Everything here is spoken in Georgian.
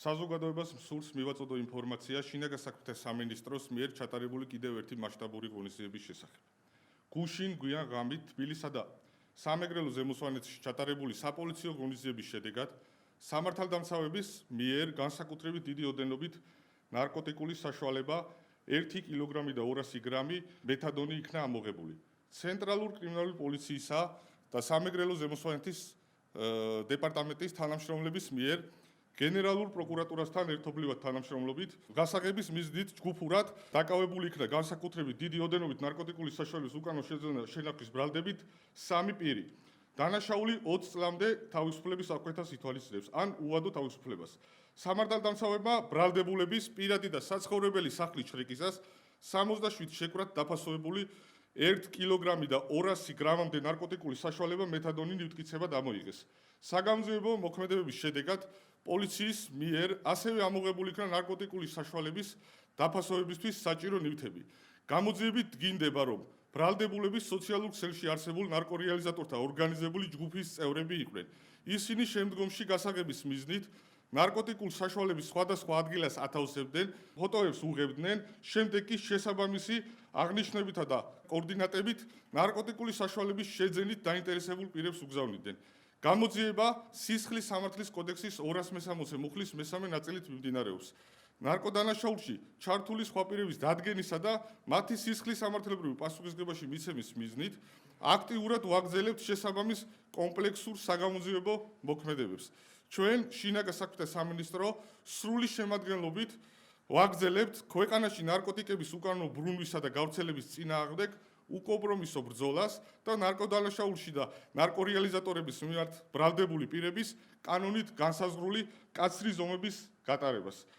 საზოგადოებას მსურს მივაწოდო ინფორმაცია შინაგან საქმეთა სამინისტროს მიერ ჩატარებული კიდევ ერთი მასშტაბური ღონისძიების შესახებ. გუშინ გვიან ღამით თბილისსა და სამეგრელო ზემოსვანეთში ჩატარებული საპოლიციო ღონისძიების შედეგად სამართალდამცავების მიერ განსაკუთრებით დიდი ოდენობით ნარკოტიკული საშუალება 1 კილოგრამი და 200 გრამი მეთადონი იქნა ამოღებული. ცენტრალურ კრიმინალური პოლიციისა და სამეგრელო ზემოსვანეთის დეპარტამენტის თანამშრომლების მიერ გენერალურ პროკურატურასთან ერთობლივად თანამშრომლობით გასაღების მიზნით ჯგუფურად დაკავებული იქნა განსაკუთრებით დიდი ოდენობით ნარკოტიკული საშუალების უკანონო შენახვის ბრალდებით 3 პირი. დანაშაული 20 წლამდე თავისუფლების აღკვეთას ითვალისწინებს ან უადო თავისუფლებას. სამართალდამცავებმა ბრალდებულების პირადი და საცხოვრებელი სახლის შრეკისას 67 შეკვრად დაფასოვებული 1 კილოგრამი და 200 გრამამდე ნარკოტიკული საშუალება მეთადონი ნივთკიცებად ამოიღეს. საგამოძიებო მოქმედებების შედეგად პოლიციის მიერ ასევე ამოღებული იქნა ნარკოტიკული საშუალების დაფასოვებისთვის საჭირო ნივთები. გამოძიებით დგინდება, რომ ბრალდებულების სოციალურ ქსელში არსებულ ნარკორეალიზატორთა ორგანიზებული ჯგუფის წევრები იყვნენ. ისინი შემდგომში გასაღების მიზნით ნარკოტიკულ საშუალების სხვადასხვა ადგილას ათავსებდნენ, ფოტოებს უღებდნენ, შემდეგ კი შესაბამისი აღნიშვნებითა და კოორდინატებით ნარკოტიკული საშუალების შეძენით დაინტერესებულ პირებს უგზავნიდნენ. გამოძიება სისხლის სამართლის კოდექსის 260 მუხლის მესამე ნაწილით მიმდინარეობს. ნარკოდანაშაულში ჩართული სხვა პირების დადგენისა და მათი სისხლის სამართლებრივი პასუხისმგებაში მიცემის მიზნით აქტიურად ვაგრძელებთ შესაბამის კომპლექსურ საგამოძიებო მოქმედებებს. ჩვენ შინაგან საქმეთა სამინისტრო სრული შემადგენლობით ვაგრძელებთ ქვეყანაში ნარკოტიკების უკანონო ბრუნვისა და გავრცელების წინააღმდეგ უკომპრომისო ბრძოლას და ნარკოდანაშაულში და ნარკორეალიზატორების მიმართ ბრალდებული პირების კანონით განსაზღვრული კაცრი ზომების გატარებას.